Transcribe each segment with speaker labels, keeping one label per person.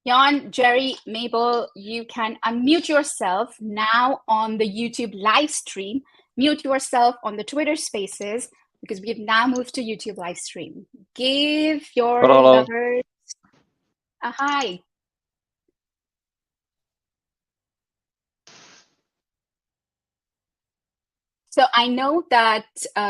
Speaker 1: Yawn, Jerry, Mabel, you can unmute yourself now on the YouTube live stream. Mute yourself on the Twitter Spaces because we've now moved to YouTube live stream. Give your
Speaker 2: Hello.
Speaker 1: lovers a hi. So I know that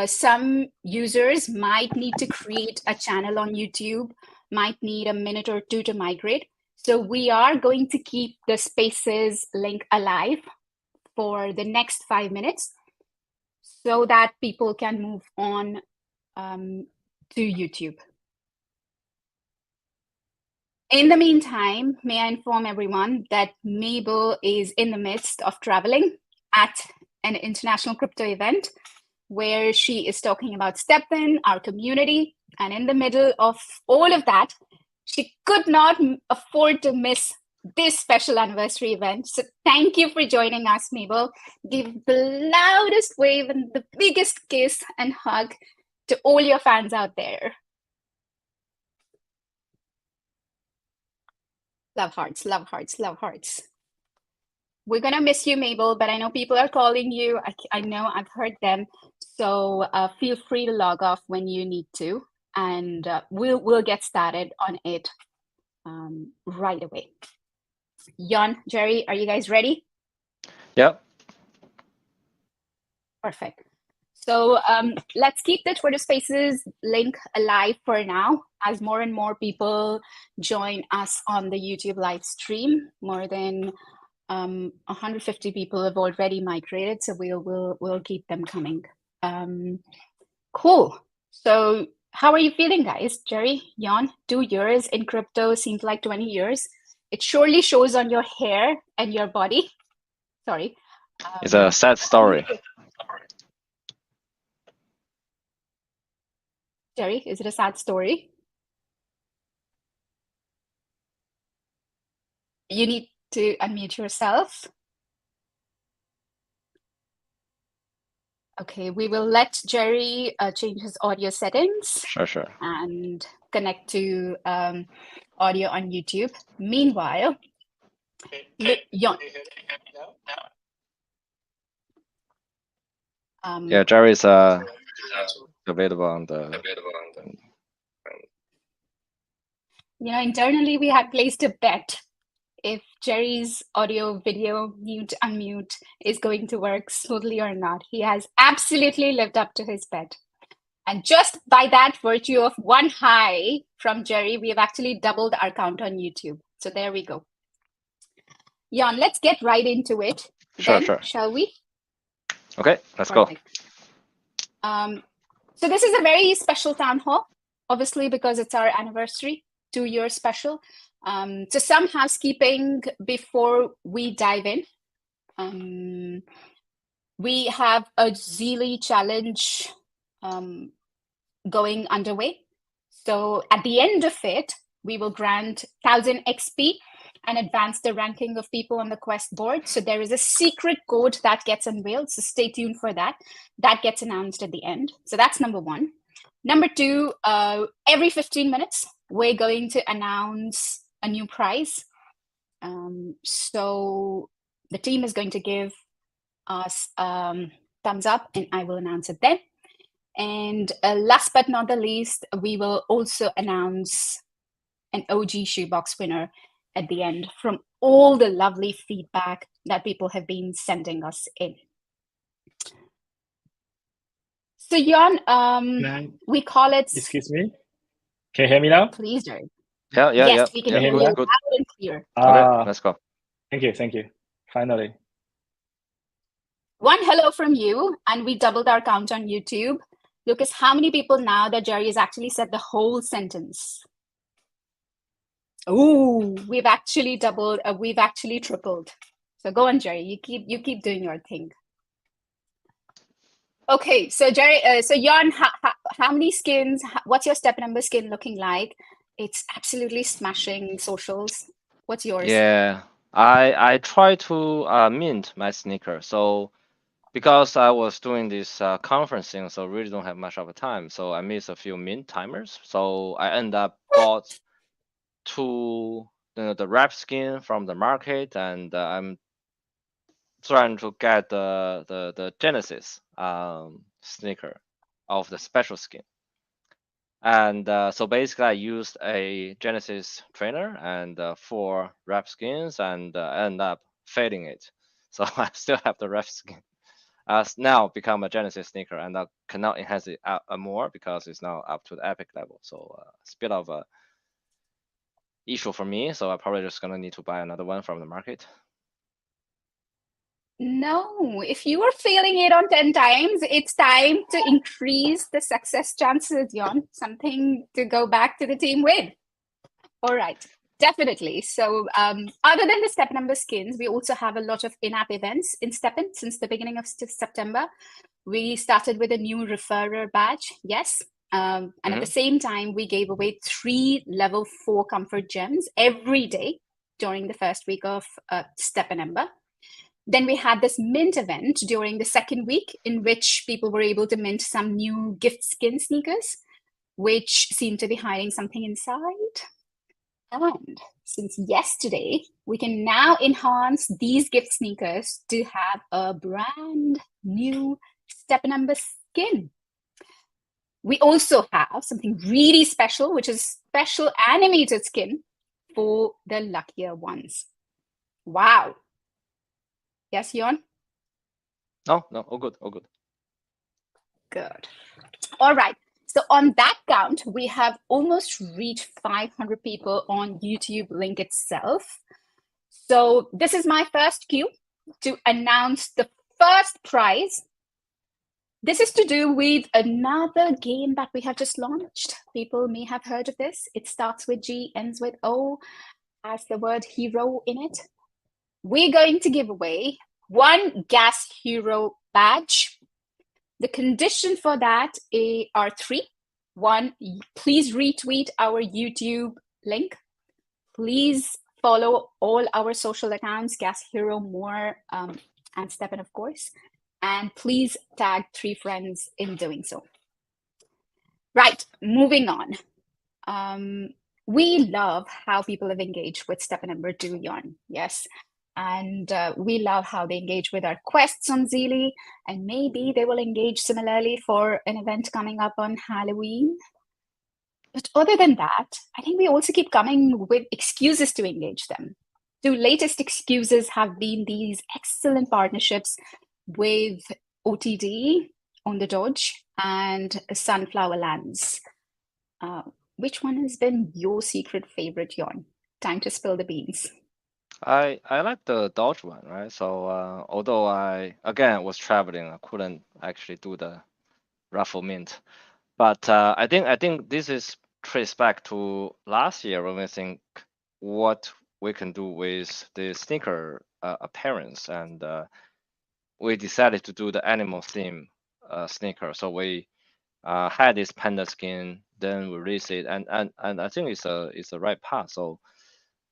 Speaker 1: some users might need to create a channel on YouTube, might need a minute or two to migrate. So we are going to keep the Spaces link alive for the next 5 minutes so that people can move on to YouTube. In the meantime, may I inform everyone that Mabel is in the midst of traveling at an international crypto event where she is talking about Stepn, our community, and in the middle of all of that, she could not afford to miss this special anniversary event. So thank you for joining us, Mabel. Give the loudest wave and the biggest kiss and hug to all your fans out there. Love hearts, love hearts, love hearts. We're going to miss you, Mabel, but I know people are calling you. I know I've heard them. So feel free to log off when you need to, and we'll get started on it right away. Yawn, Jerry, are you guys ready?
Speaker 2: Yep.
Speaker 1: Perfect. So let's keep the Twitter Spaces link alive for now as more and more people join us on the YouTube live stream. More than 150 people have already migrated, so we'll keep them coming. Cool. So how are you feeling, guys? Jerry, Yawn, 2 years in crypto seems like 20 years. It surely shows on your hair and your body. Sorry.
Speaker 2: It's a sad story.
Speaker 1: Jerry, is it a sad story? You need to unmute yourself. Okay, we will let Jerry change his audio settings.
Speaker 2: Sure.
Speaker 1: And connect to audio on YouTube. Meanwhile, Yawn.
Speaker 2: Yeah, Jerry is available on the.
Speaker 1: You know, internally we had placed a bet if Jerry's audio, video, mute, unmute is going to work smoothly or not. He has absolutely lived up to his bet. And just by that virtue of one hi from Jerry, we have actually doubled our count on YouTube. So there we go. Yawn, let's get right into it.
Speaker 2: Sure.
Speaker 1: Shall we?
Speaker 2: Okay, let's go.
Speaker 1: So this is a very special town hall, obviously, because it's our anniversary, 2-year special. So some housekeeping before we dive in. We have a Zeely challenge going underway. So at the end of it, we will grant 1000 XP and advance the ranking of people on the quest board. So there is a secret code that gets unveiled. So stay tuned for that. That gets announced at the end. So that's number one. Number two, every 15 minutes, we're going to announce a new prize. So the team is going to give us thumbs up and I will announce it then. And last but not the least, we will also announce an OG shoebox winner at the end from all the lovely feedback that people have been sending us in. So Yawn, we call it...
Speaker 3: Excuse me? Can you hear me now?
Speaker 1: Please, Jerry.
Speaker 2: Yeah.
Speaker 1: Yes, we can hear you loud and clear.
Speaker 2: Okay, let's go.
Speaker 3: Thank you. Finally.
Speaker 1: One hello from you, and we doubled our count on YouTube. Lucas, how many people now that Jerry has actually said the whole sentence? Oh, we've actually doubled. We've actually tripled. So go on, Jerry. You keep doing your thing. Okay, so Jerry, so Yawn, how many skins? What's your step number skin looking like? It's absolutely smashing socials. What's yours?
Speaker 2: Yeah, I try to mint my sneaker. So because I was doing this conferencing, so really don't have much of a time. So I missed a few mint timers. So I end up bought 2 the wrap skin from the market, and I'm trying to get the Genesis sneaker of the special skin. And so basically, I used a Genesis trainer and 4 wrap skins, and end up fading it. So I still have the wrap skin. Now become a Genesis sneaker, and I cannot enhance it more because it's now up to the epic level. So it's a bit of a issue for me. So I'm probably just gonna need to buy another one from the market.
Speaker 1: No, if you are failing it on 10 times, it's time to increase the success chances, Yawn. Something to go back to the team with. All right, definitely. So other than the step number skins, we also have a lot of in-app events in Stepn since the beginning of September. We started with a new referrer badge, yes. And at the same time, we gave away 3 level 4 comfort gems every day during the first week of Stepn. Then we had this mint event during the second week in which people were able to mint some new gift skin sneakers, which seemed to be hiding something inside. And since yesterday, we can now enhance these gift sneakers to have a brand new Stepn skin. We also have something really special, which is special animated skin for the luckier ones. Wow. Yes, Yawn?
Speaker 2: No, all good, all good.
Speaker 1: Good. All right. So on that count, we have almost reached 500 people on YouTube link itself. So this is my first cue to announce the first prize. This is to do with another game that we have just launched. People may have heard of this. It starts with G, ends with O, has the word hero in it. We're going to give away 1 Gas Hero badge. The condition for that are 3. 1, please retweet our YouTube link. Please follow all our social accounts, Gas Hero, More, and Stepn, of course. And please tag 3 friends in doing so. Right, moving on. We love how people have engaged with Stepn do Yawn, yes. And we love how they engage with our quests on Zeely, and maybe they will engage similarly for an event coming up on Halloween. But other than that, I think we also keep coming with excuses to engage them. The latest excuses have been these excellent partnerships with OTD, On the Dodge, and Sunflower Lands. Which one has been your secret favorite, Yawn? Time to spill the beans.
Speaker 2: I like the Dodge one, right? So although I again was traveling, I couldn't actually do the raffle mint. But I think this is traced back to last year when we think what we can do with the sneaker appearance, and we decided to do the animal theme sneaker. So we had this panda skin, then we released it, and I think it's a right path. So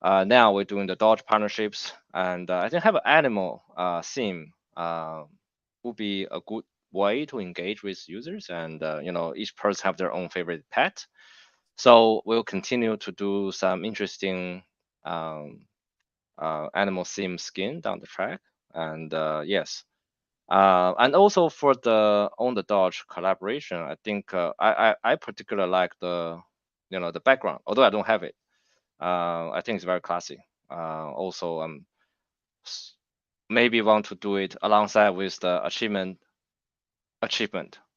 Speaker 2: now we're doing the Dodge partnerships, and I think have an animal theme would be a good way to engage with users, and each person have their own favorite pet. So we'll continue to do some interesting animal theme skin down the track, and yes. And also for the On the Dodge collaboration, I think I particularly like the the background, although I don't have it. I think it's very classy. Also, maybe want to do it alongside with the achievement,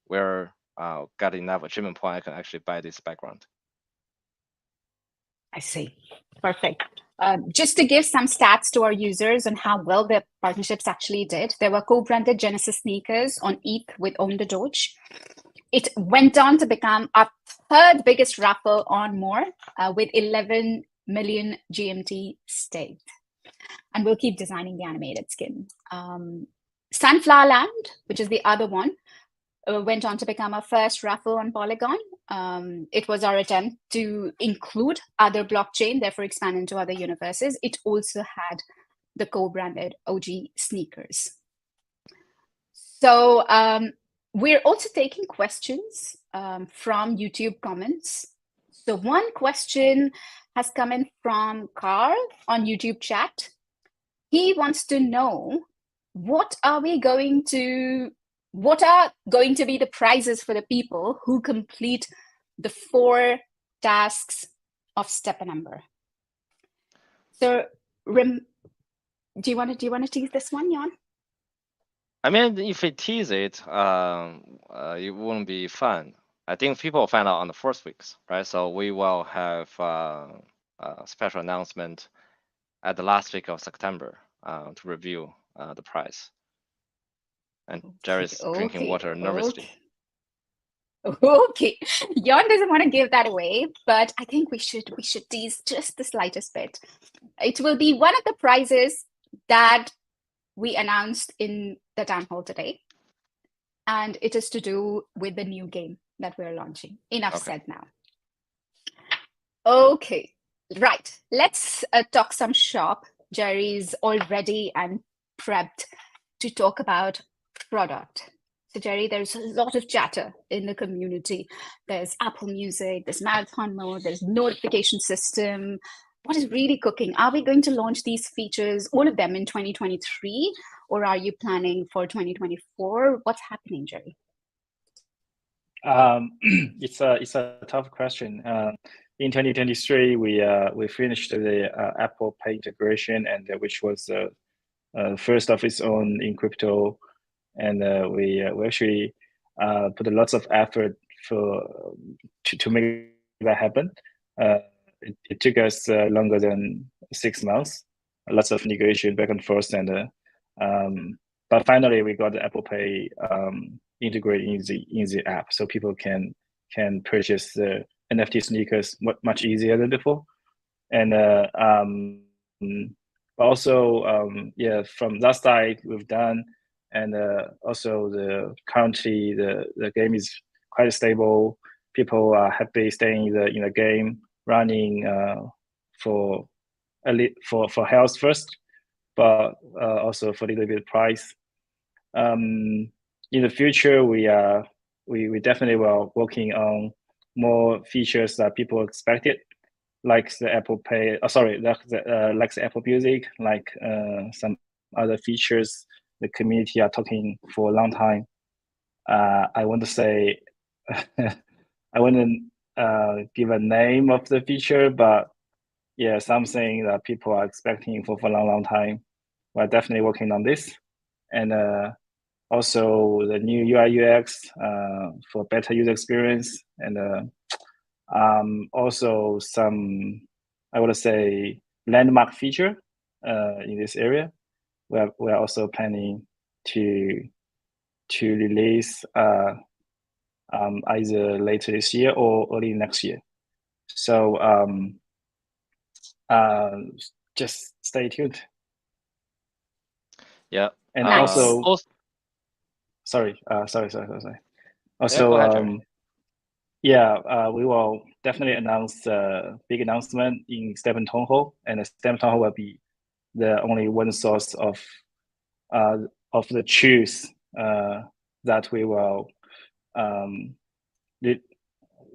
Speaker 2: where got enough achievement point, I can actually buy this background.
Speaker 1: I see. Perfect. Just to give some stats to our users on how well the partnerships actually did, there were co-branded Genesis sneakers on ETH with On the Doge. It went on to become our 3rd biggest raffle on More with 11 million GMT staked. And we'll keep designing the animated skin. Sunflower Land, which is the other one, went on to become our first raffle on Polygon. It was our attempt to include other blockchain, therefore expand into other universes. It also had the co-branded OG sneakers. So we're also taking questions from YouTube comments. So one question has come in from Carl on YouTube chat. He wants to know what are going to be the prizes for the people who complete the 4 tasks of Stepn. So do you want to tease this one, Yawn?
Speaker 2: I mean, if we tease it, it wouldn't be fun. I think people will find out on the first weeks, right? So we will have a special announcement at the last week of September to review the prize. And Jerry's drinking water nervously.
Speaker 1: Okay, Yawn doesn't want to give that away, but I think we should tease just the slightest bit. It will be one of the prizes that we announced in the town hall today, and it is to do with the new game that we're launching. Enough said now. Okay, right. Let's talk some shop. Jerry's all ready and prepped to talk about product. So Jerry, there's a lot of chatter in the community. There's Apple Music, there's marathon mode, there's notification system. What is really cooking? Are we going to launch these features, all of them in 2023, or are you planning for 2024? What's happening, Jerry?
Speaker 3: It's a tough question. In 2023, we finished the Apple Pay integration, and which was first of its own in crypto, and we actually put lots of effort to make that happen. It took us longer than 6 months, lots of negotiation back and forth, and but finally we got the Apple Pay integrated in the app, so people can purchase the NFT sneakers much easier than before. And also yeah, from that side we've done, and also currently the game is quite stable. People are happy staying in the game, running for health first, but also for a little bit of price. In the future, we definitely were working on more features that people expected, like the Apple Pay. Like the Apple Music, like some other features the community are talking for a long time. I want to say, I wouldn't give a name of the feature, but yeah, something that people are expecting for a long time. We're definitely working on this, and also the new UI UX for better user experience, and also some, I would say, landmark feature in this area. We're also planning to release either later this year or early next year. So just stay tuned.
Speaker 2: Yeah.
Speaker 3: And
Speaker 1: nice.
Speaker 3: also, sorry. Also,
Speaker 2: yeah,
Speaker 3: we will definitely announce a big announcement in Stepn Townhall, and the Stepn Townhall will be the only one source of the truth that we will,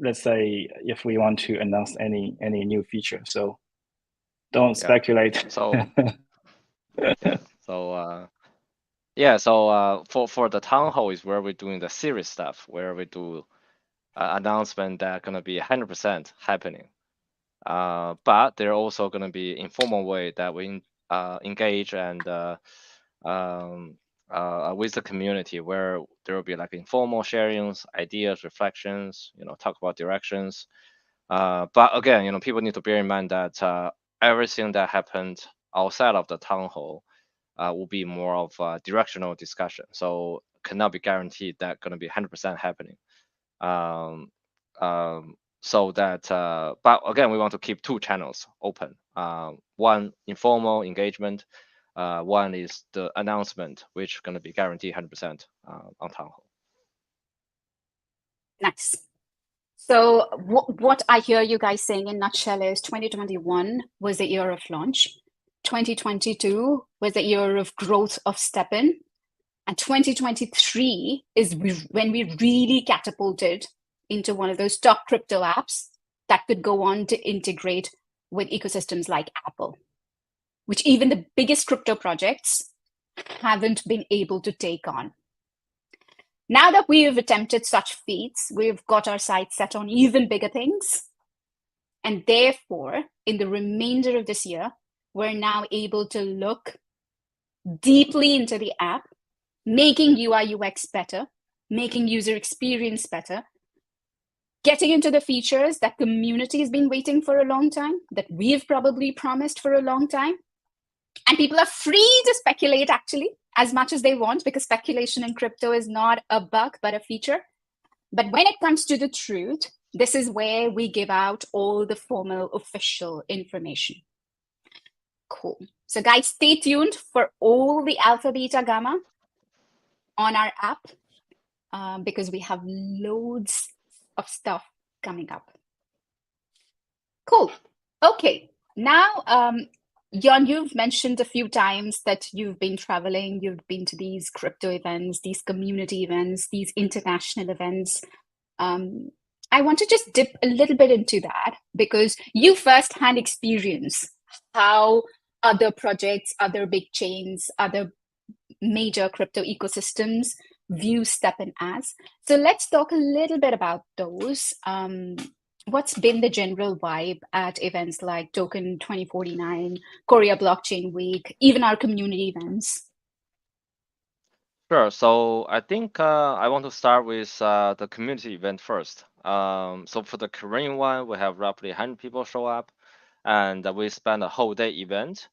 Speaker 3: let's say, if we want to announce any new feature. So don't speculate.
Speaker 2: So so for the town hall is where we're doing the serious stuff, where we do announcement that gonna be 100% happening. But there are also gonna be informal way that we engage and with the community, where there will be like informal sharings, ideas, reflections, talk about directions. But again, people need to bear in mind that everything that happened outside of the town hall will be more of a directional discussion. So cannot be guaranteed that going to be 100% happening. So that, but again, we want to keep 2 channels open. One informal engagement, one is the announcement, which is going to be guaranteed 100% on town hall.
Speaker 1: Nice. So what I hear you guys saying in nutshell is 2021 was the year of launch. 2022 was the year of growth of Stepn, and 2023 is when we really catapulted into one of those top crypto apps that could go on to integrate with ecosystems like Apple, which even the biggest crypto projects haven't been able to take on. Now that we have attempted such feats, we've got our sights set on even bigger things. And therefore, in the remainder of this year, we're now able to look deeply into the app, making UI UX better, making user experience better, getting into the features that community has been waiting for a long time, that we've probably promised for a long time. And people are free to speculate, actually, as much as they want, because speculation in crypto is not a bug, but a feature. But when it comes to the truth, this is where we give out all the formal, official information. Cool. So guys, stay tuned for all the alpha, beta, gamma on our app, because we have loads of stuff coming up. Cool. Okay. Now, Yawn, you've mentioned a few times that you've been traveling, you've been to these crypto events, these community events, these international events. I want to just dip a little bit into that because you firsthand experience how other projects, other big chains, other major crypto ecosystems view Stepn as. So let's talk a little bit about those. What's been the general vibe at events like Token 2049, Korea Blockchain Week, even our community events?
Speaker 2: Sure. So I think I want to start with the community event first. So for the Korean one, we have roughly 100 people show up, and we spend a whole day event.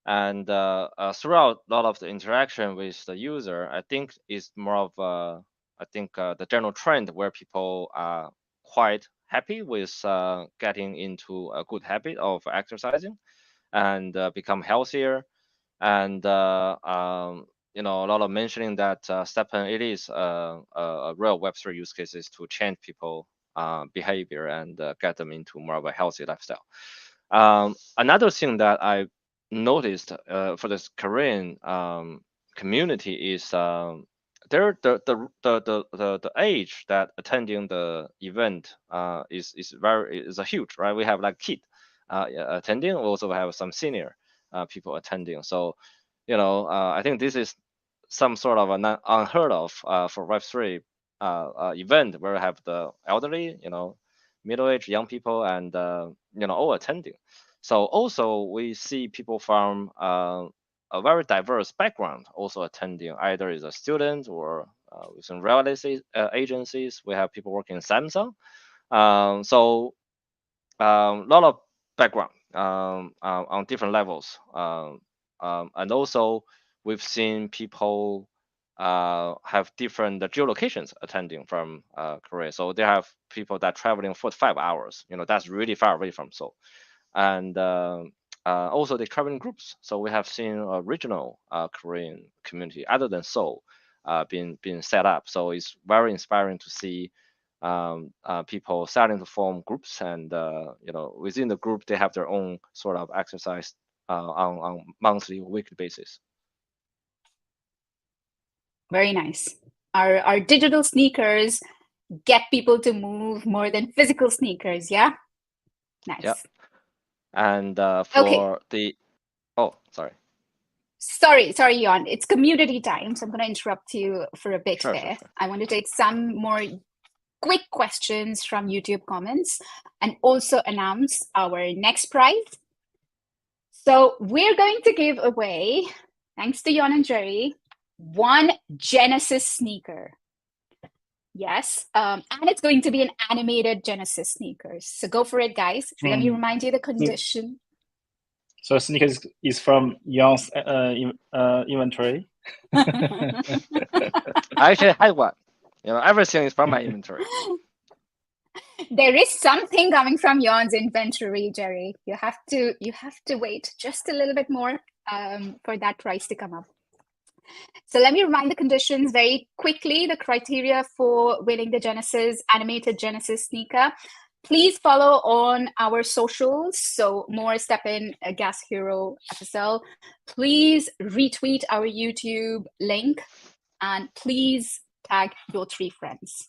Speaker 2: And throughout a lot of the interaction with the user, I think is more of the general trend where people are quite happy with getting into a good habit of exercising and become healthier. And a lot of mentioning that Stepn, it is a real Web3 use cases to change people behavior and get them into more of a healthy lifestyle. Another thing that I noticed for this Korean community is the age that attending the event is a huge, right? We have like kid attending. We also have some senior people attending. So I think this is some sort of an unheard of for Web3 event where we have the elderly, middle-aged, young people, and all attending. So also we see people from a very diverse background also attending, either as a student or within real estate agencies. We have people working in Samsung. So a lot of background on different levels. And also we've seen people have different geolocations attending from Korea. So they have people that traveling 45 hours. That's really far away from Seoul. And also they travel in groups. So we have seen a regional Korean community other than Seoul being set up. So it's very inspiring to see people starting to form groups, and within the group they have their own sort of exercise on monthly or weekly basis.
Speaker 1: Very nice. Our digital sneakers get people to move more than physical sneakers. Yeah. Nice.
Speaker 2: Yep. And for the sorry,
Speaker 1: Yawn. It's community time, so I'm going to interrupt you for a bit there. Sure. I want to take some more quick questions from YouTube comments and also announce our next prize. So we're going to give away, thanks to Yawn and Jerry, one Genesis sneaker. Yes, and it's going to be an animated Genesis sneakers. So go for it, guys. Let me remind you the condition.
Speaker 3: So sneakers is from Yawn's inventory.
Speaker 2: I actually had one. Everything is from my inventory.
Speaker 1: There is something coming from Yawn's inventory, Jerry. You have to wait just a little bit more for that price to come up. So let me remind the conditions very quickly, the criteria for winning the Genesis, animated Genesis sneaker. Please follow on our socials. So more Stepn, Gas Hero, FSL. Please retweet our YouTube link and please tag your 3 friends.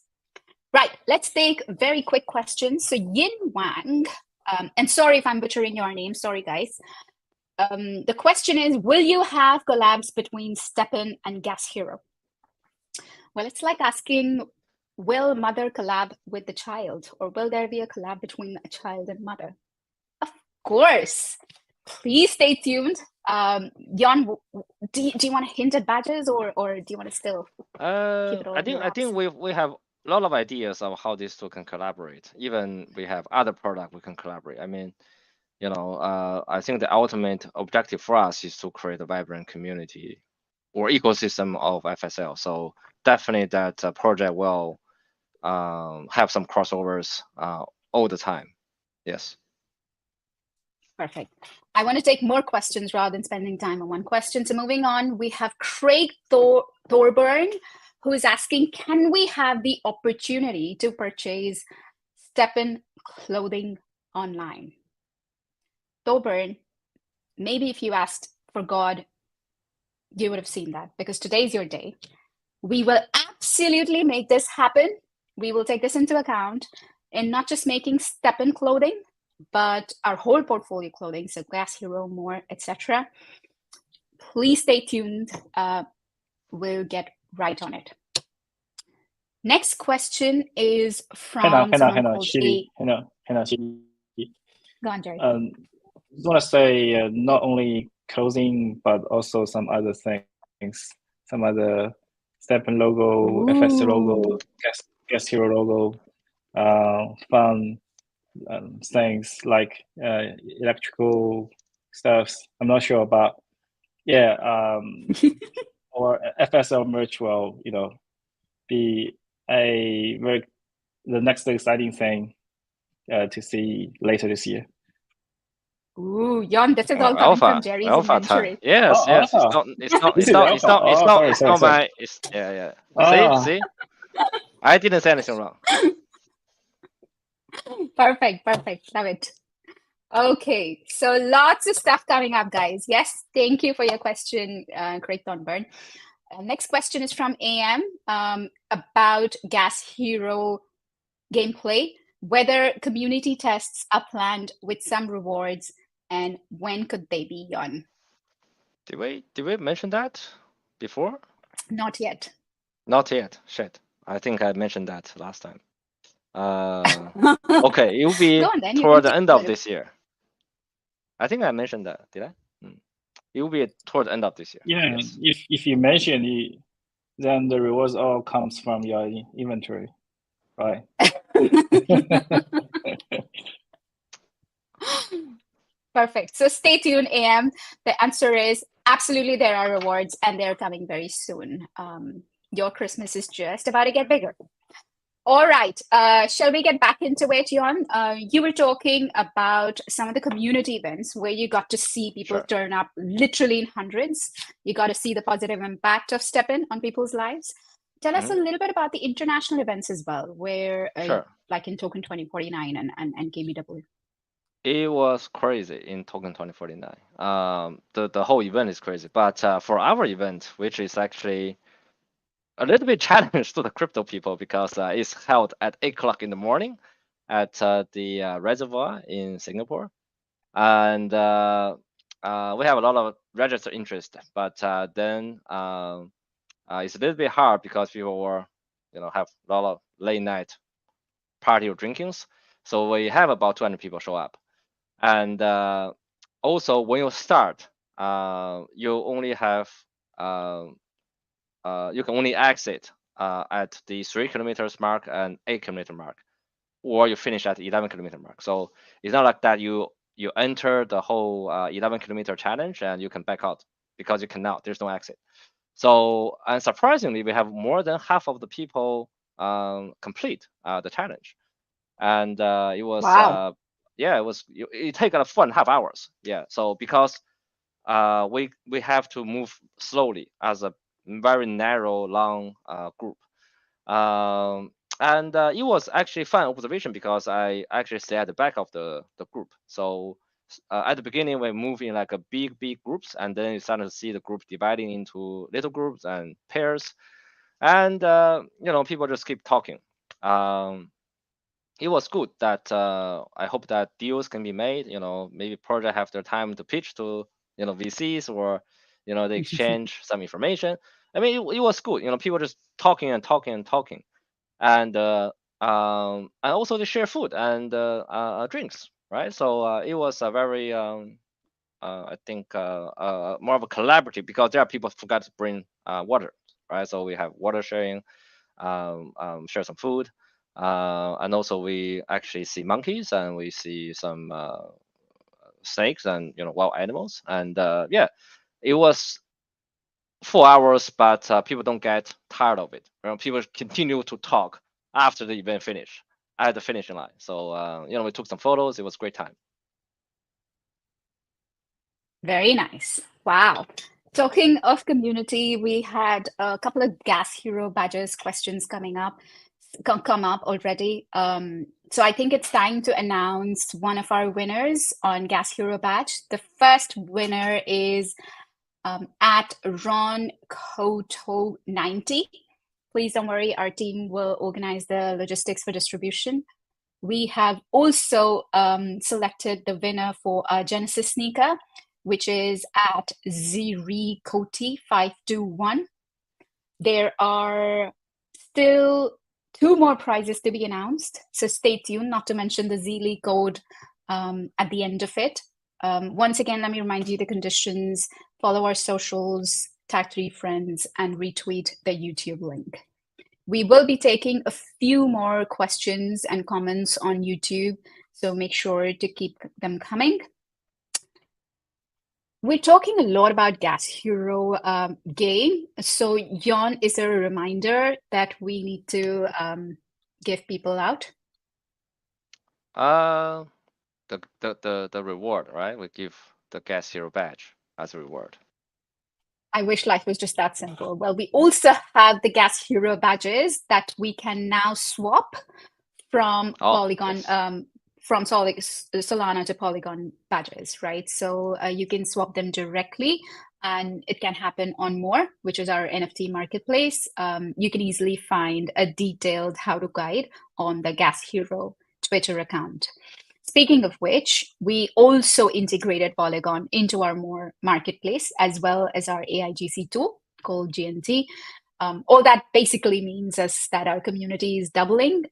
Speaker 1: Right, let's take very quick questions. So Yin Wang, and sorry if I'm butchering your name, sorry guys. The question is, will you have collabs between Stepn and Gas Hero? Well, it's like asking, will mother collab with the child, or will there be a collab between a child and mother? Of course. Please stay tuned. Yawn, do you want to hint at badges, or do you want to still keep it all
Speaker 2: I think we have a lot of ideas of how these two can collaborate. Even we have other product we can collaborate. I mean, you know, I think the ultimate objective for us is to create a vibrant community or ecosystem of FSL. So definitely that project will have some crossovers all the time. Yes.
Speaker 1: Perfect. I want to take more questions rather than spending time on one question. So moving on, we have Craig Thorburn, who is asking, can we have the opportunity to purchase Stepn clothing online? Thorburn, maybe if you asked for God, you would have seen that, because today's your day. We will absolutely make this happen. We will take this into account in not just making Stepn clothing, but our whole portfolio clothing, so Gas Hero, more, etc. Please stay tuned. We'll get right on it. Next question is from someone called
Speaker 3: Chili.
Speaker 1: Go on, Jerry.
Speaker 3: I just want to say not only clothing, but also some other things, some other Stepn logo, FS logo, Gas Hero logo, fun things like electrical stuffs. I'm not sure about. Yeah, or FSL merch will, you know, be the next exciting thing to see later this year.
Speaker 1: Ooh, Yawn, this is all coming from Jerry's inventory.
Speaker 2: Yes, yes. It's not my. Yeah. See. I didn't say anything wrong.
Speaker 1: Perfect. Love it. Okay, so lots of stuff coming up, guys. Yes, thank you for your question, Craig Thornburn. Next question is from AM about Gas Hero gameplay, whether community tests are planned with some rewards, and when could they be on?
Speaker 2: Did we mention that before?
Speaker 1: Not yet.
Speaker 2: Not yet. Shit. I think I mentioned that last time. Okay, it will be toward the end of this year. I think I mentioned that. Did I? It will be toward the end of this year.
Speaker 3: Yeah,
Speaker 2: yes.
Speaker 3: if you mention it, then the rewards all comes from your inventory, right?
Speaker 1: Perfect. So stay tuned, AM. The answer is absolutely there are rewards, and they're coming very soon. Your Christmas is just about to get bigger. All right. Shall we get back into it, Yawn? You were talking about some of the community events where you got to see people turn up literally in hundreds. You got to see the positive impact of Stepn on people's lives. Tell us a little bit about the international events as well, where like in Token 2049 and KBW.
Speaker 2: It was crazy in Token 2049. The whole event is crazy, but for our event, which is actually a little bit challenged to the crypto people because it's held at 8 o'clock in the morning at the reservoir in Singapore, and we have a lot of registered interest, but then it's a little bit hard because people were, have a lot of late night party or drinkings, so we have about 200 people show up, and also when you start, you only have you can only exit at the 3 kilometers mark and 8 kilometer mark, or you finish at 11 kilometer mark. So it's not like that you enter the whole 11 kilometer challenge and you can back out, because you cannot. There's no exit. So, and surprisingly, we have more than half of the people complete the challenge, and it was it take 4.5 hours. Yeah. So because we have to move slowly as a very narrow, long group. And it was actually fun observation because I actually stay at the back of the group. So at the beginning, we move in like a big groups, and then you start to see the group dividing into little groups and pairs. And people just keep talking. it was good that I hope that deals can be made. Maybe project have their time to pitch to VCs, or they exchange some information. I mean, it was good. People just talking and talking and talking, and also they share food and drinks, right? So it was a very I think more of a collaborative, because there are people forgot to bring water, right? So we have water sharing, share some food, and also we actually see monkeys, and we see some snakes and wild animals, and yeah, it was 4 hours, but people don't get tired of it. People continue to talk after the event finish at the finishing line. So we took some photos. It was a great time.
Speaker 1: Very nice. Wow. Talking of community, we had a couple of Gas Hero badges questions come up already. So I think it's time to announce one of our winners on Gas Hero badge. The first winner is at Ron Koto 90. Please don't worry, our team will organize the logistics for distribution. We have also selected the winner for our Genesis sneaker, which is at ZReCoti521. There are still 2 more prizes to be announced, so stay tuned, not to mention the Zlee code at the end of it. Once again, let me remind you the conditions. Follow our socials, tag 3 friends, and retweet the YouTube link. We will be taking a few more questions and comments on YouTube, so make sure to keep them coming. We're talking a lot about Gas Hero game. So Yawn, is there a reminder that we need to give people out?
Speaker 2: The reward, right? We give the Gas Hero badge as a reward.
Speaker 1: I wish life was just that simple. Well, we also have the Gas Hero badges that we can now swap from Polygon,
Speaker 2: yes.
Speaker 1: From Solana to Polygon badges, right? So you can swap them directly, and it can happen on More, which is our NFT marketplace. You can easily find a detailed how-to guide on the Gas Hero Twitter account. Speaking of which, we also integrated Polygon into our More marketplace, as well as our AIGC tool called GNT. All that basically means is that our community is doubling.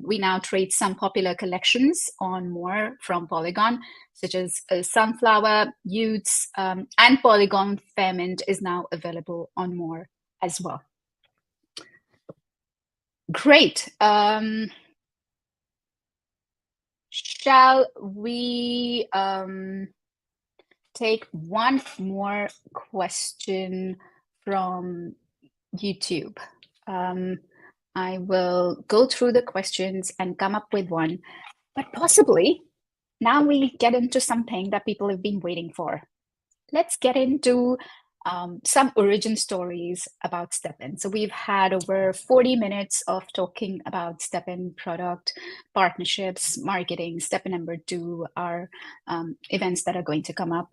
Speaker 1: We now trade some popular collections on More from Polygon, such as Sunflower, Utes, and Polygon Fairmint is now available on More as well. Great. Shall we take one more question from YouTube? I will go through the questions and come up with one, but possibly now we get into something that people have been waiting for. Let's get into some origin stories about Stepn. So we've had over 40 minutes of talking about Stepn product, partnerships, marketing. Stepn number 2 are events that are going to come up.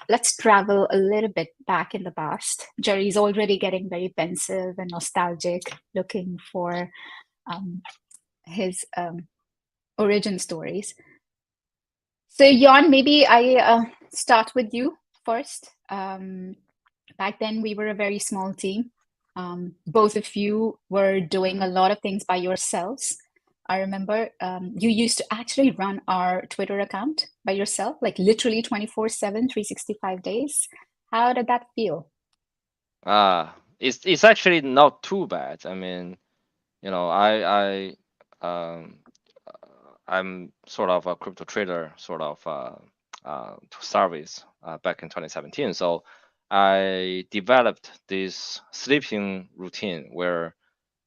Speaker 1: Let's travel a little bit back in the past. Jerry's already getting very pensive and nostalgic, looking for his origin stories. So Yawn, maybe I start with you first. Back then, we were a very small team. Both of you were doing a lot of things by yourselves. I remember you used to actually run our Twitter account by yourself, like literally 24/7, 365 days. How did that feel?
Speaker 2: It's actually not too bad. I mean, I'm sort of a crypto trader, sort of to service back in 2017. So I developed this sleeping routine where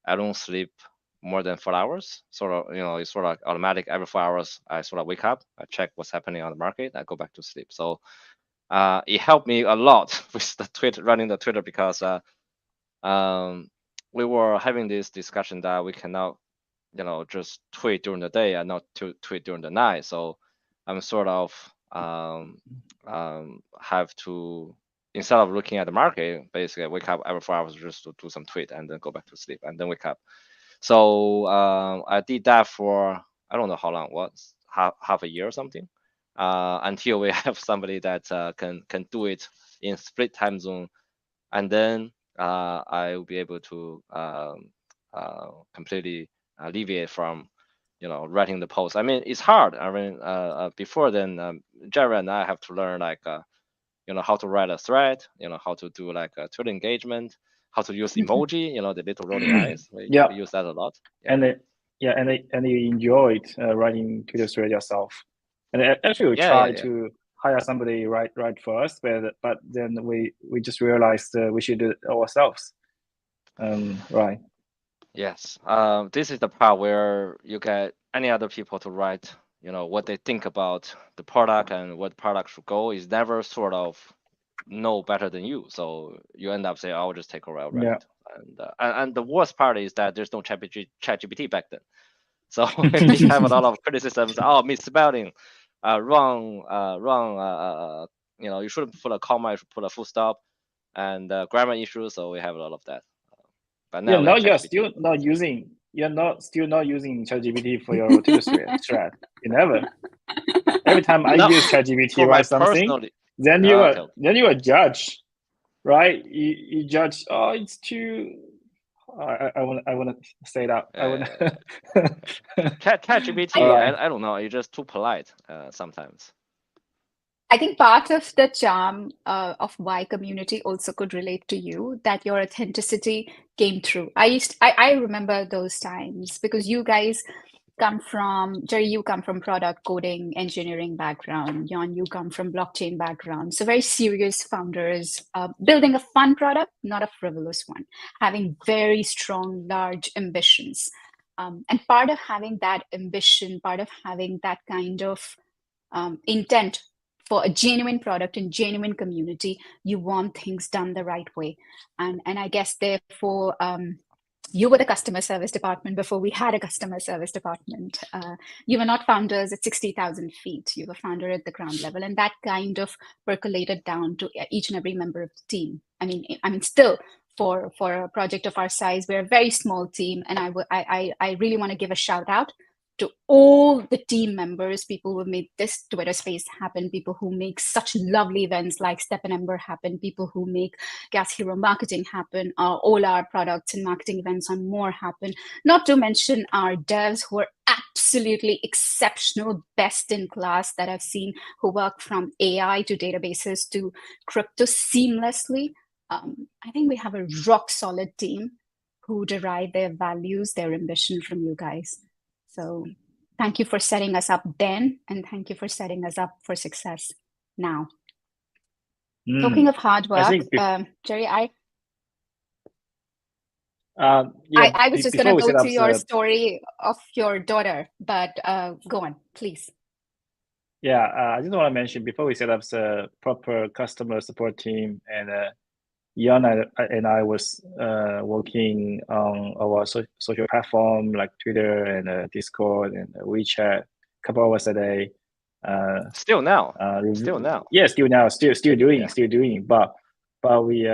Speaker 2: I don't sleep more than 4 hours. Sort of, it's sort of automatic. Every 4 hours, I sort of wake up, I check what's happening on the market, I go back to sleep. So it helped me a lot with the running the Twitter, because we were having this discussion that we cannot, just tweet during the day and not to tweet during the night. So I'm sort of have to, instead of looking at the market, basically wake up every 4 hours just to do some tweet and then go back to sleep and then wake up. So I did that for, I don't know how long, what, half a year or something, until we have somebody that can do it in split time zone, and then I will be able to completely alleviate from, writing the post. I mean, it's hard. I mean, before then, Jerry and I have to learn like how to write a thread, how to do like a Twitter engagement, how to use emoji, the little rolling eyes. We
Speaker 3: Yeah.
Speaker 2: use that a lot.
Speaker 3: And you enjoyed writing to the thread yourself. And actually, we
Speaker 2: Yeah,
Speaker 3: tried
Speaker 2: yeah.
Speaker 3: to hire somebody write first, but then we just realized we should do it ourselves. Right.
Speaker 2: Yes. This is the part where you get any other people to write, what they think about the product and what product should go is never sort of know better than you. So you end up saying, I'll just take over, I'll write
Speaker 3: Yeah.
Speaker 2: it. And the worst part is that there's no ChatGPT back then. So we have a lot of criticisms. Oh, misspelling, wrong, you shouldn't put a comma, you should put a full stop, and grammar issues. So we have a lot of that. But now we have
Speaker 3: you're
Speaker 2: ChatGPT.
Speaker 3: still not using ChatGPT for your Twitter thread. You never. Every time I
Speaker 2: No,
Speaker 3: use ChatGPT
Speaker 2: for
Speaker 3: write
Speaker 2: my
Speaker 3: something,
Speaker 2: personal,
Speaker 3: then
Speaker 2: okay.
Speaker 3: you are judge, right? You judge. Oh, it's too. I want to say that. I want.
Speaker 2: ChatGPT. I don't know. You're just too polite sometimes.
Speaker 1: I think part of the charm of why community also could relate to you, that your authenticity came through. I remember those times because you guys come from, Jerry, you come from product coding, engineering background. Yawn, you come from blockchain background. So very serious founders, building a fun product, not a frivolous one, having very strong, large ambitions. And part of having that ambition, part of having that kind of intent for a genuine product and genuine community, you want things done the right way. And I guess therefore, you were the customer service department before we had a customer service department. You were not founders at 60,000 feet. You were founder at the ground level, and that kind of percolated down to each and every member of the team. I mean, still for a project of our size, we're a very small team, and I really want to give a shout out to all the team members, people who made this Twitter space happen, people who make such lovely events like Stepn happen, people who make Gas Hero marketing happen, all our products and marketing events and more happen. Not to mention our devs who are absolutely exceptional, best in class that I've seen, who work from AI to databases to crypto seamlessly. I think we have a rock solid team who derive their values, their ambition from you guys. So thank you for setting us up then, and thank you for setting us up for success now. Talking of hard work, Jerry, I was just going to go to your story of your daughter, but go on, please.
Speaker 3: Yeah, I just want to mention before we set up the proper customer support team, and Yawn and I was working on our social platform like Twitter and Discord and WeChat a couple hours a day.
Speaker 2: Still now.
Speaker 3: Yeah, still doing. But we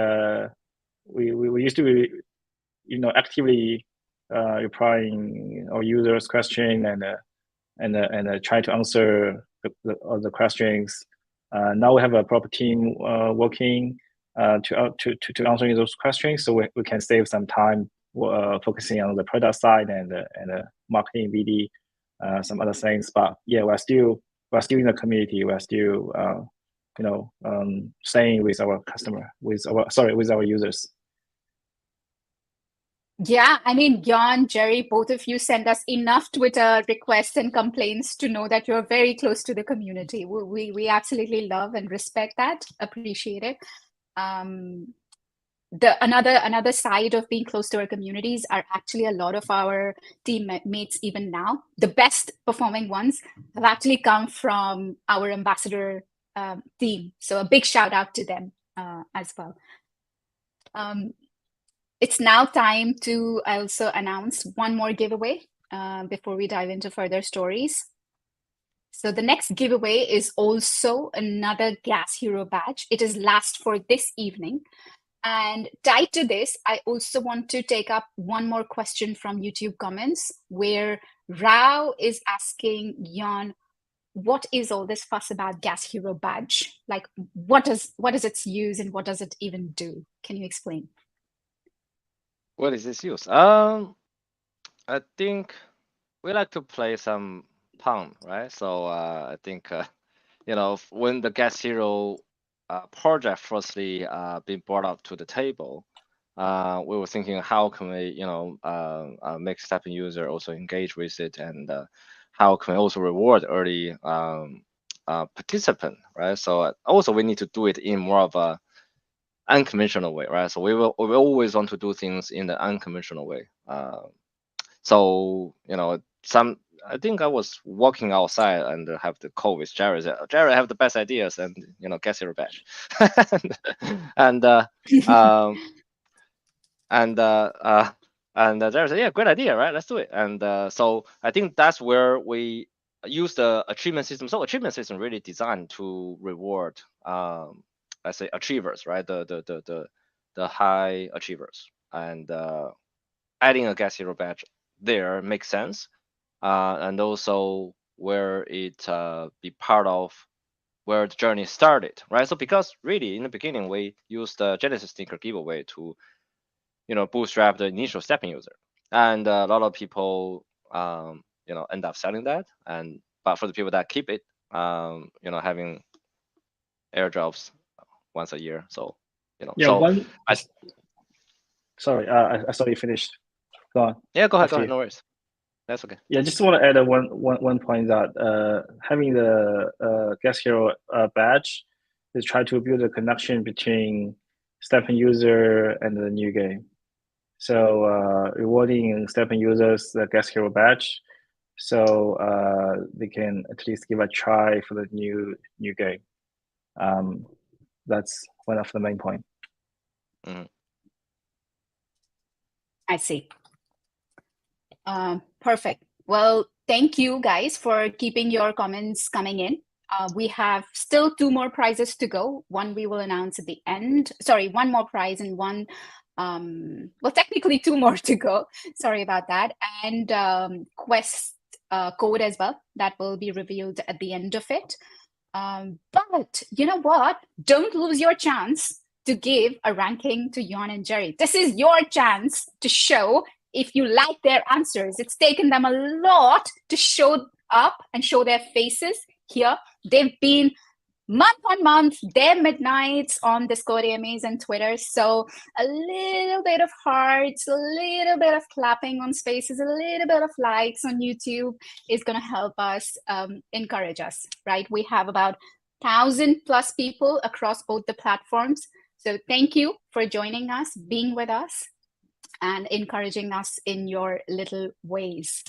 Speaker 3: used to be, actively replying our users' question and try to answer the questions. Now we have a proper team working to answering those questions, so we can save some time focusing on the product side and marketing, BD, some other things. But yeah, we're still in the community. We're still staying with our customer, with our users.
Speaker 1: Yeah, I mean, Yawn, Jerry, both of you send us enough Twitter requests and complaints to know that you're very close to the community. We absolutely love and respect that, appreciate it. Another side of being close to our communities are actually a lot of our teammates even now. The best performing ones have actually come from our ambassador team. So a big shout out to them as well. It's now time to also announce one more giveaway before we dive into further stories. So the next giveaway is also another Gas Hero badge. It is last for this evening. And tied to this, I also want to take up one more question from YouTube comments, where Rao is asking Yawn, what is all this fuss about Gas Hero badge? Like, what is its use and what does it even do? Can you explain?
Speaker 2: What is its use? I think we like to play some pun, right? So I think when the Gas Hero project firstly been brought up to the table, we were thinking how can we make Stepn user also engage with it, and how can we also reward early participant, right? So also we need to do it in more of a unconventional way, right? So we always want to do things in the unconventional way. So I think I was walking outside and have the call with Jared. Jared have the best ideas, and Gas Hero badge. and Jared said, yeah, great idea, right? Let's do it. And so I think that's where we use the achievement system. So achievement system really designed to reward, let's say, achievers, right? The high achievers, and adding a Gas Hero badge there makes sense, and also where it be part of where the journey started, right? So because really in the beginning we used the Genesis sticker giveaway to bootstrap the initial Stepn user, and a lot of people end up selling that, but for the people that keep it, having airdrops once a year. So
Speaker 3: Yeah,
Speaker 2: so
Speaker 3: sorry, I saw you finished. Go on.
Speaker 2: Yeah, go ahead, no worries. That's okay.
Speaker 3: Yeah, just want to add one point that having the Gas Hero badge is try to build a connection between Stepn user and the new game. So rewarding Stepn users the Gas Hero badge, so they can at least give a try for the new game. That's one of the main points.
Speaker 2: Mm-hmm.
Speaker 1: I see. Perfect. Well, thank you guys for keeping your comments coming in. We have still 2 more prizes to go. One we will announce at the end. Sorry, 1 more prize and one, well, technically 2 more to go. Sorry about that. And quest code as well that will be revealed at the end of it. But you know what? Don't lose your chance to give a ranking to Yawn and Jerry. This is your chance to show if you like their answers. It's taken them a lot to show up and show their faces here. They've been month on month, their midnights on Discord AMAs and Twitter. So a little bit of hearts, a little bit of clapping on spaces, a little bit of likes on YouTube is going to help us encourage us, right? We have about 1,000+ people across both the platforms. So thank you for joining us, being with us, and encouraging us in your little ways.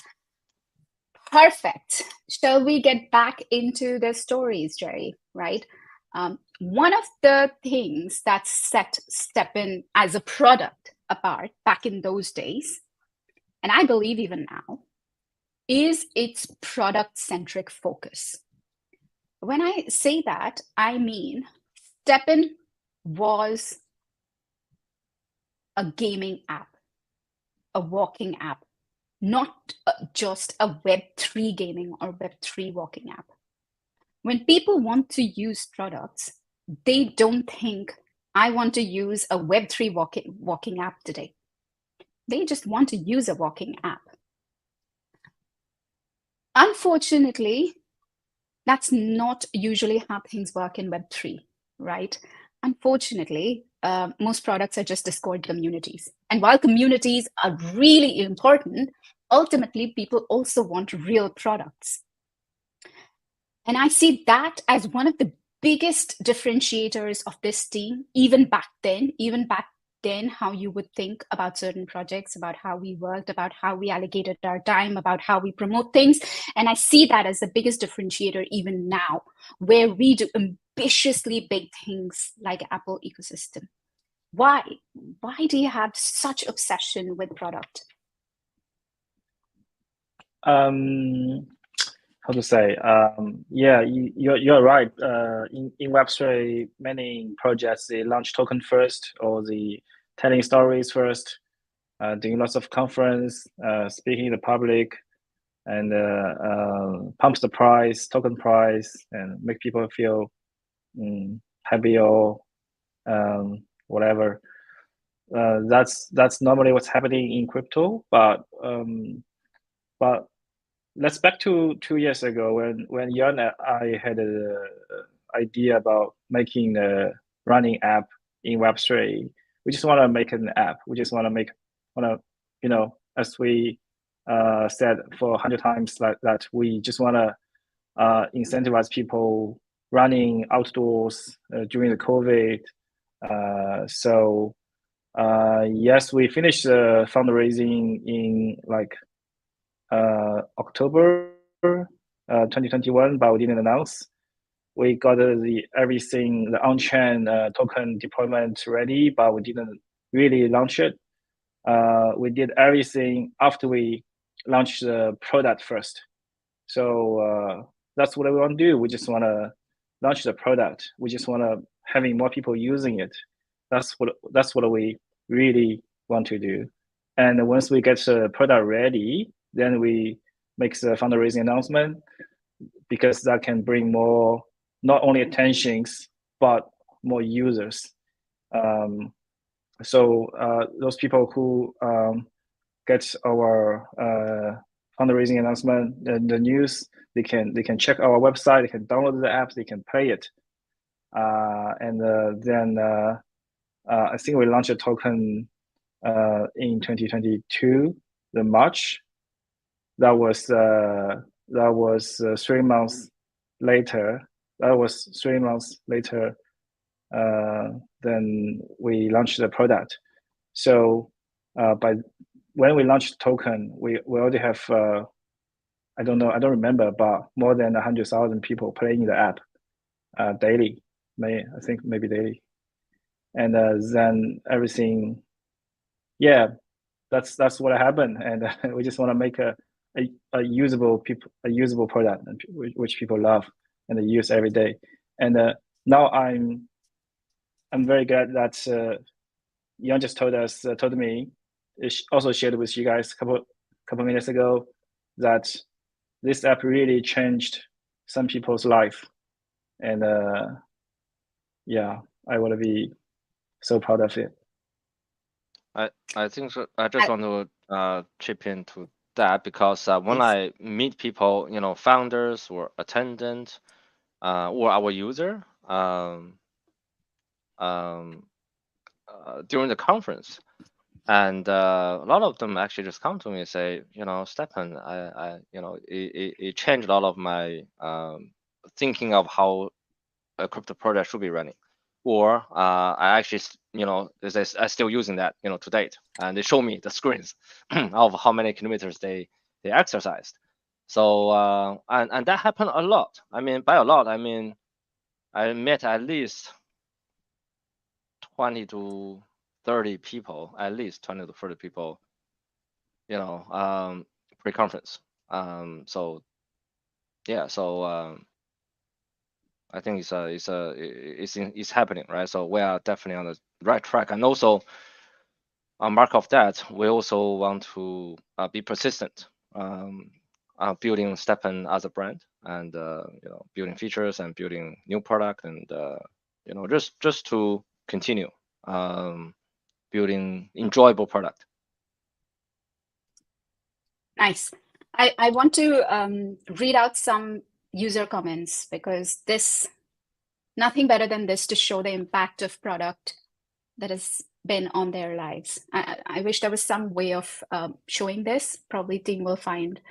Speaker 1: Perfect. Shall we get back into the stories, Jerry? Right? One of the things that set Stepn as a product apart back in those days, and I believe even now, is its product-centric focus. When I say that, I mean Stepn was a gaming app, a walking app, not just a Web3 gaming or Web3 walking app. When people want to use products, they don't think, I want to use a Web3 walking app today. They just want to use a walking app. Unfortunately, that's not usually how things work in Web3, right? Unfortunately, most products are just Discord communities. And while communities are really important, ultimately, people also want real products. And I see that as one of the biggest differentiators of this team, even back then, how you would think about certain projects, about how we worked, about how we allocated our time, about how we promote things. And I see that as the biggest differentiator even now, where we do ambitiously big things like Apple ecosystem. Why? Why do you have such obsession with product?
Speaker 3: how to say, yeah, you're right. In Web3, many projects, they launch token first, or the telling stories first, doing lots of conference, speaking to the public, and pumps the price, token price, and make people feel happy or whatever. That's normally what's happening in crypto, but let's back to 2 years ago when Yawn and I had an idea about making a running app in Web3. We just want to make an app. We just want to, as we said for 100 times, that we just want to incentivize people running outdoors during the COVID. So yes, we finished the fundraising in October 2021, but we didn't announce. We got everything, the on-chain token deployment ready, but we didn't really launch it. We did everything after we launched the product first. So that's what we want to do. We just want to launch the product. We just want to having more people using it. That's what we really want to do. And once we get the product ready, then we make the fundraising announcement, because that can bring more, not only attentions, but more users. So those people who get our fundraising announcement, the news, they can check our website, they can download the app, they can play it. And then I think we launched a token in 2022, the March. That was 3 months later. That was 3 months later than we launched the product. So by when we launched the token, we already have I don't remember, but more than 100,000 people playing the app daily. I think maybe daily. And then everything, yeah, that's what happened. And we just want to make a usable product which people love and they use every day. And now I'm very glad that Yawn just told me, also shared with you guys a couple minutes ago, that this app really changed some people's life. And yeah, I want to be so proud of it.
Speaker 2: I think so. I just want to chip into that, because when I meet people, founders or attendant or our user during the conference, and a lot of them actually just come to me and say, Stepn, it changed a lot of my thinking of how a crypto project should be running. Or I actually, I'm still using that, to date, and they show me the screens of how many kilometers they exercised. So and that happened a lot. I mean, by a lot, I mean I met at least 20 to 30 people, at least 20 to 30 people, pre-conference. So yeah, so I think it's happening, right? So we are definitely on the right track. And also, on mark of that, we also want to be persistent, building Stepn as a brand, and building features and building new product, and just to continue building enjoyable product.
Speaker 1: Nice. I want to read out some user comments, because nothing better than this to show the impact of product that has been on their lives. I wish there was some way of showing this. Probably team will find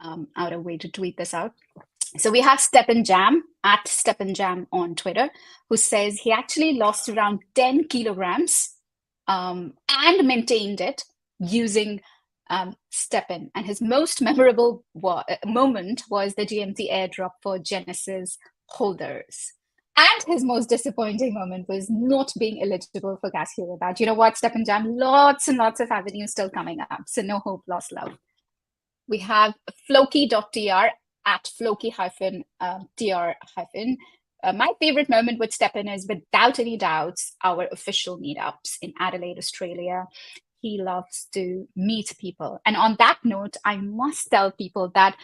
Speaker 1: out a way to tweet this out. So we have Stepn Jam at Stepn Jam on Twitter, who says he actually lost around 10 kilograms and maintained it using Stepn. And his most memorable moment was the GMT airdrop for Genesis holders. And his most disappointing moment was not being eligible for gas hero badge. You know what, Stepn Jam, lots and lots of avenues still coming up. So no hope, lost love. We have Floki.tr at Floki-TR-. My favorite moment with Stepn is, without any doubts, our official meetups in Adelaide, Australia. He loves to meet people. And on that note, I must tell people that,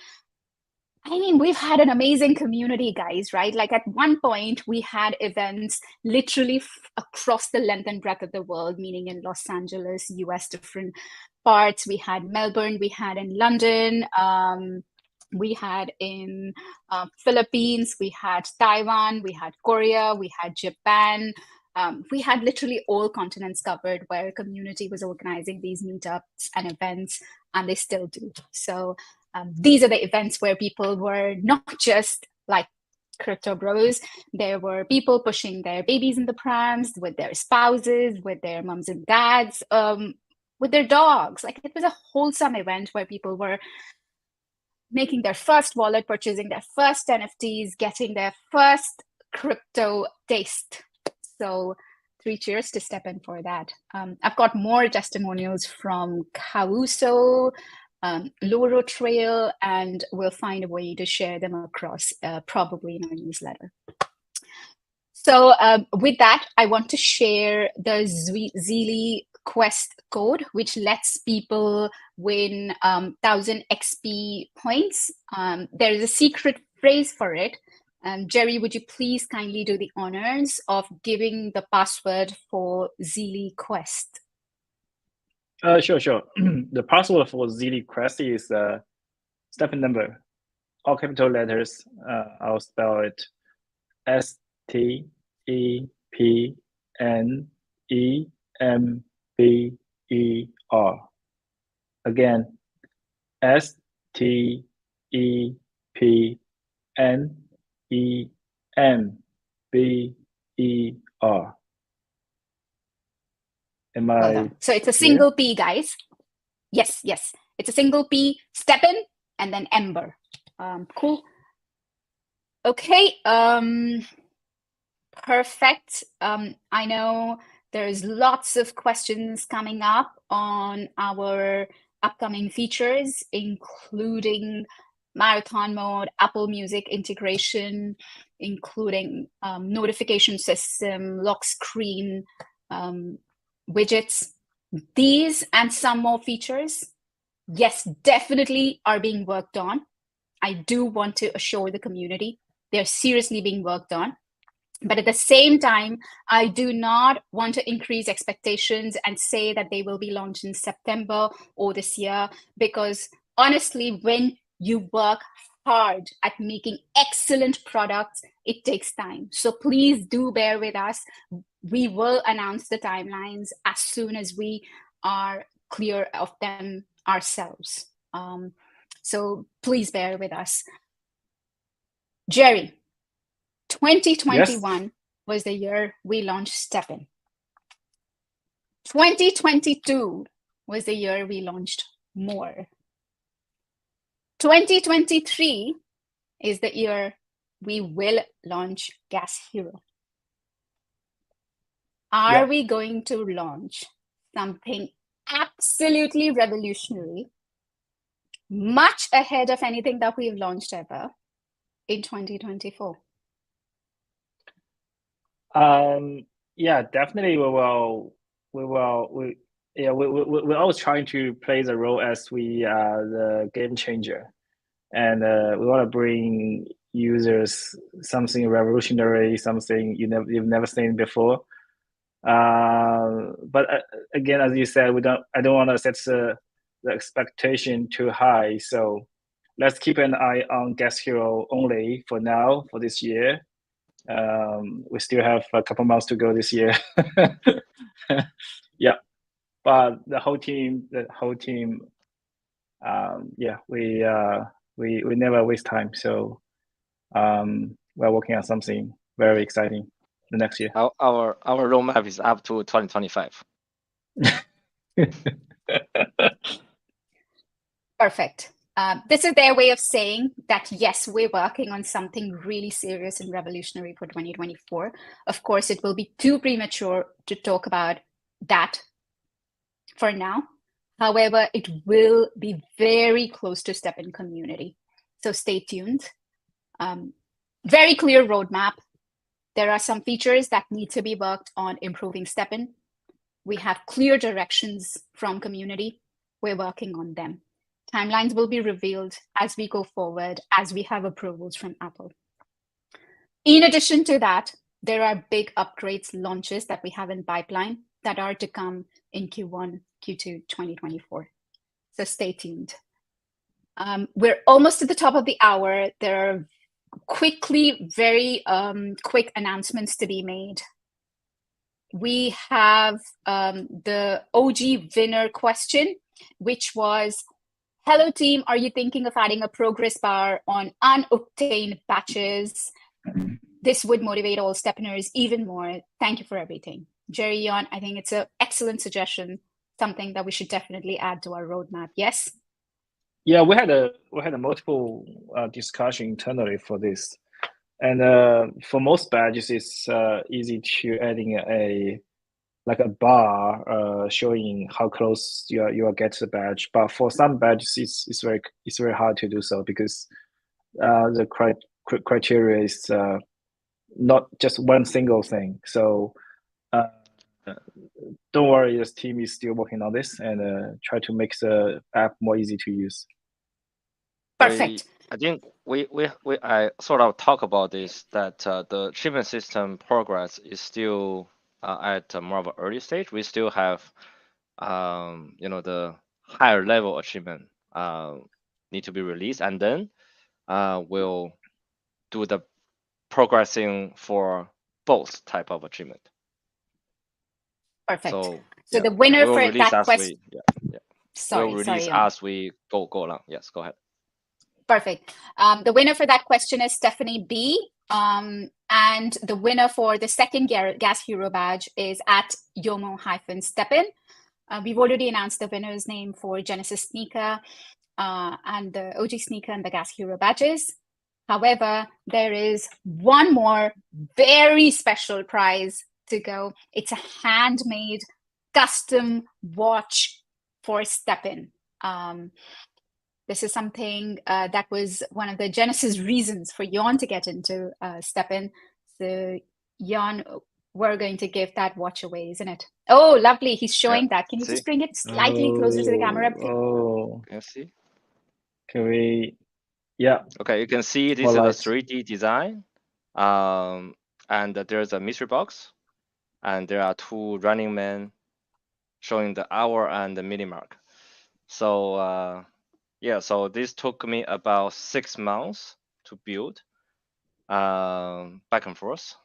Speaker 1: I mean, we've had an amazing community, guys, right? Like at one point, we had events literally across the length and breadth of the world, meaning in Los Angeles, US, different parts. We had Melbourne, we had in London, we had in Philippines, we had Taiwan, we had Korea, we had Japan. We had literally all continents covered where a community was organizing these meetups and events, and they still do. So these are the events where people were not just like crypto bros. There were people pushing their babies in the prams with their spouses, with their moms and dads, with their dogs. Like, it was a wholesome event where people were making their first wallet, purchasing their first NFTs, getting their first crypto taste. So 3 cheers to Stepn for that. I've got more testimonials from Causo, Loro Trail, and we'll find a way to share them across, probably in our newsletter. So with that, I want to share the Zeely Quest code, which lets people win 1000 XP points. There is a secret phrase for it. Jerry, would you please kindly do the honors of giving the password for Zeely Quest?
Speaker 3: Sure. The password for Zeely Quest is Stepn number, all capital letters. I'll spell it STEPNEMBER. Again, STEPNEMBER.
Speaker 1: So it's a single P, guys. Yes. It's a single P, Stepn, and then Ember. Cool. Okay. Perfect. I know there's lots of questions coming up on our upcoming features, including marathon mode, Apple Music integration, including notification system, lock screen, widgets. These and some more features, yes, definitely are being worked on. I do want to assure the community they're seriously being worked on. But at the same time, I do not want to increase expectations and say that they will be launched in September or this year, because honestly, when you work hard at making excellent products, it takes time. So please do bear with us. We will announce the timelines as soon as we are clear of them ourselves. So please bear with us. Jerry, 2021 was the year we launched Stepn. 2022 was the year we launched more. 2023 is the year we will launch Gas Hero. Are we going to launch something absolutely revolutionary, much ahead of anything that we've launched ever in 2024?
Speaker 3: Yeah, definitely we will. We're always trying to play the role as we are the game changer, and we want to bring users something revolutionary, something you've never seen before. But again, as you said, I don't want to set the expectation too high. So let's keep an eye on Gas Hero only for now, for this year. We still have a couple months to go this year. Yeah, but the whole team, we never waste time. So we're working on something very exciting the next year.
Speaker 2: Our roadmap is up to 2025.
Speaker 1: Perfect. This is their way of saying that, yes, we're working on something really serious and revolutionary for 2024. Of course, it will be too premature to talk about that for now. However, it will be very close to Stepn community. So stay tuned. Very clear roadmap. There are some features that need to be worked on improving Stepn. We have clear directions from community. We're working on them. Timelines will be revealed as we go forward, as we have approvals from Apple. In addition to that, there are big upgrades launches that we have in pipeline that are to come in Q1, Q2 2024. So stay tuned. We're almost at the top of the hour. There are very quick announcements to be made. We have the OG winner question, which was, hello team, are you thinking of adding a progress bar on unobtained batches? This would motivate all Stepners even more. Thank you for everything. Jerry, Yawn, I think it's an excellent suggestion, something that we should definitely add to our roadmap. Yes?
Speaker 3: Yeah, we had a multiple discussion internally for this, and for most badges, it's easy to adding a bar showing how close you are get to the badge. But for some badges, it's very hard to do so because the criteria is not just one single thing. So don't worry, this team is still working on this and try to make the app more easy to use.
Speaker 1: Perfect.
Speaker 2: I think I sort of talk about this, that the achievement system progress is still at more of an early stage. We still have the higher level achievement need to be released, and then we'll do the progressing for both type of achievement.
Speaker 1: Perfect.
Speaker 2: So
Speaker 1: the winner
Speaker 2: we'll
Speaker 1: for that question.
Speaker 2: We'll release as we go along. Yes, go ahead.
Speaker 1: Perfect. The winner for that question is Stephanie B. And the winner for the second Gas Hero badge is at Yomo-Stepn. We've already announced the winner's name for Genesis Sneaker and the OG Sneaker and the Gas Hero badges. However, there is one more very special prize to go. It's a handmade custom watch for Stepn. This is something that was one of the Genesis reasons for Yawn to get into Stepn. So Yawn, we're going to give that watch away, isn't it? Oh, lovely. He's showing that. Can you just bring it slightly closer to the camera?
Speaker 3: Oh,
Speaker 2: can you see?
Speaker 3: Can we? Yeah.
Speaker 2: Okay, you can see this is a 3D design. And there's a mystery box. And there are two running men showing the hour and the minute mark. So so this took me about 6 months to build, back and forth,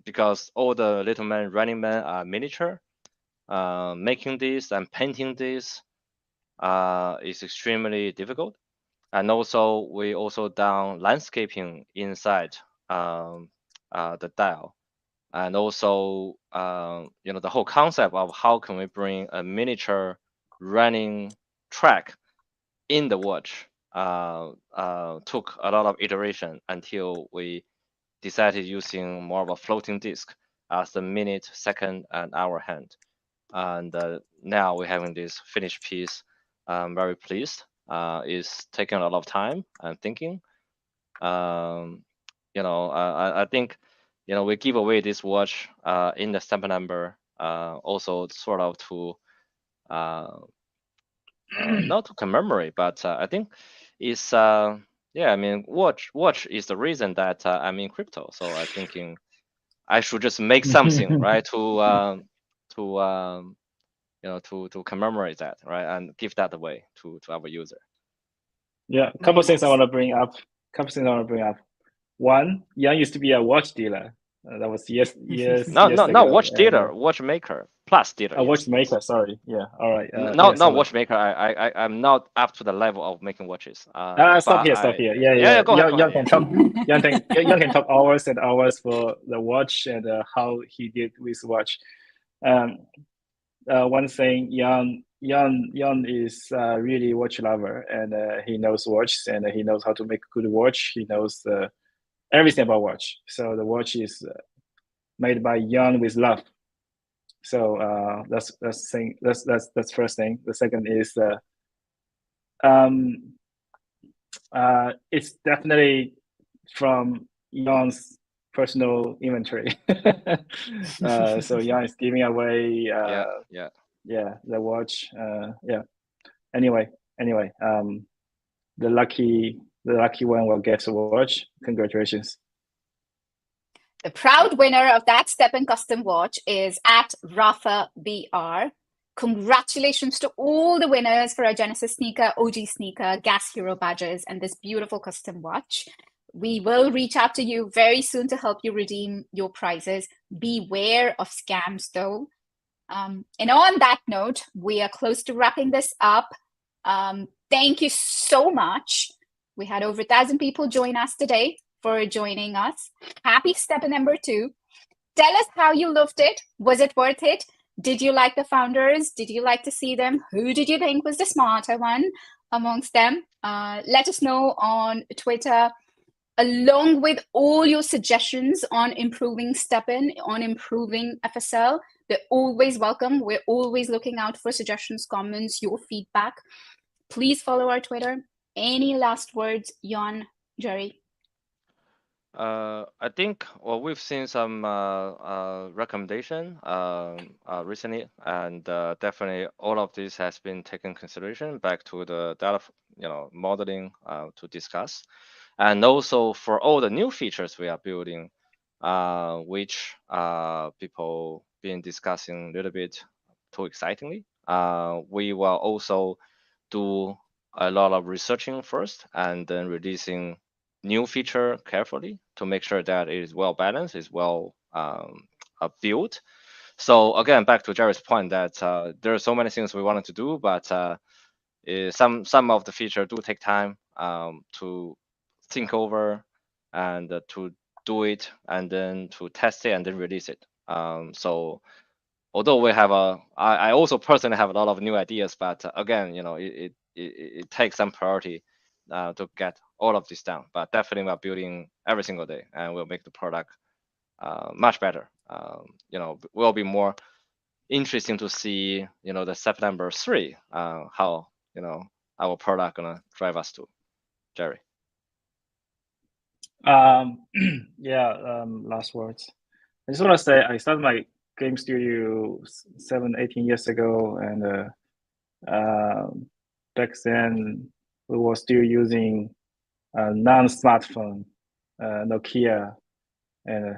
Speaker 2: because all the little men, running men are miniature. Making this and painting this is extremely difficult. And also, we also done landscaping inside the dial. And also, the whole concept of how can we bring a miniature running track in the watch took a lot of iteration until we decided using more of a floating disk as the minute, second, and hour hand. And now we're having this finished piece. I'm very pleased. It's taking a lot of time and thinking. I think we give away this watch in the stamp number also sort of to not to commemorate, but I think it's watch is the reason that I'm in crypto. So I'm thinking I should just make something right to commemorate that, right, and give that away to our user.
Speaker 3: Yeah, a couple things I want to bring up. One, Yawn used to be a watch dealer. That was years
Speaker 2: no,
Speaker 3: ago.
Speaker 2: Watchdealer, watchmaker plus dealer.
Speaker 3: A watchmaker, sorry. Yeah, all right.
Speaker 2: No, watchmaker. I'm not up to the level of making watches.
Speaker 3: Stop here. Yeah.
Speaker 2: Go ahead.
Speaker 3: Yawn can talk. Yawn can talk hours and hours for the watch and how he did with watch. One thing, Yawn is really watch lover, and he knows watches and he knows how to make a good watch. He knows everything about watch. So the watch is made by Yawn with love. So that's first thing. The second is It's definitely from Yawn's personal inventory. So Yawn is giving away the watch. Anyway, the lucky one will get a watch. Congratulations.
Speaker 1: The proud winner of that Stepn custom watch is at Rafa BR. Congratulations to all the winners for our Genesis sneaker, OG sneaker, Gas Hero badges, and this beautiful custom watch. We will reach out to you very soon to help you redeem your prizes. Beware of scams, though. And on that note, we are close to wrapping this up. Thank you so much. We had over 1,000 people join us today for joining us. Happy Stepn number 2. Tell us how you loved it. Was it worth it? Did you like the founders? Did you like to see them? Who did you think was the smarter one amongst them? Let us know on Twitter, along with all your suggestions on improving Stepn, on improving FSL. They're always welcome. We're always looking out for suggestions, comments, your feedback. Please follow our Twitter. Any last words, Yawn, Jerry?
Speaker 2: I think we've seen some recommendation recently, and definitely all of this has been taken consideration back to the data modeling to discuss, and also for all the new features we are building, which people been discussing a little bit too excitingly. We will also do a lot of researching first, and then releasing new feature carefully to make sure that it is well balanced, is well built. So again, back to Jerry's point that there are so many things we wanted to do, but some of the features do take time to think over and to do it, and then to test it and then release it. So although we have I also personally have a lot of new ideas, but again, it takes some priority to get all of this down. But definitely we're building every single day, and we'll make the product much better. Will be more interesting to see, the Stepn number 3, how our product gonna drive us to. Jerry.
Speaker 3: Last words. I just want to say I started my game studio 18 years ago, and back then we were still using non-smartphone, Nokia, and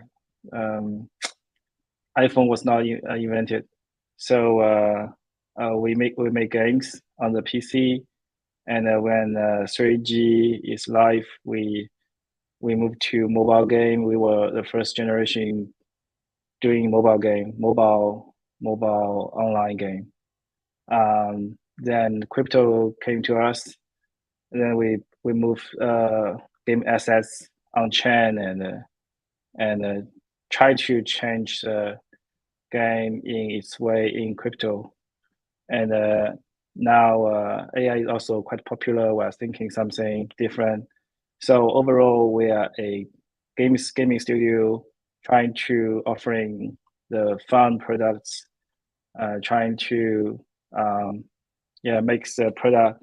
Speaker 3: iPhone was not invented. So we make games on the PC, and when 3G is live, we moved to mobile game. We were the first generation doing mobile online game. Then crypto came to us. And then we moved game assets on chain, and try to change the game in its way in crypto. And now AI is also quite popular. We're thinking something different. So overall, we are a gaming studio trying to offering the fun products, trying to makes the product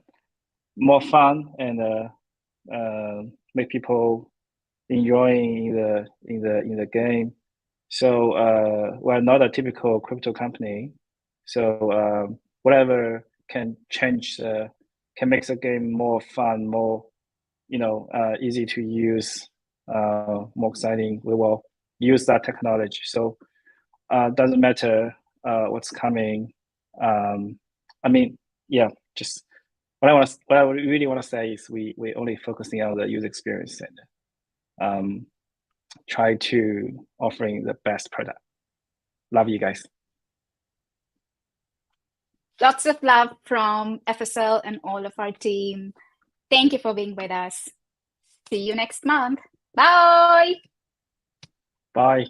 Speaker 3: more fun, and make people enjoying in the game. So we're not a typical crypto company. So whatever can change, can make the game more fun, more easy to use, more exciting, we will use that technology. So doesn't matter what's coming. Just what I really want to say is we only focusing on the user experience, and try to offering the best product. Love you guys.
Speaker 1: Lots of love from FSL and all of our team. Thank you for being with us. See you next month. Bye.
Speaker 3: Bye.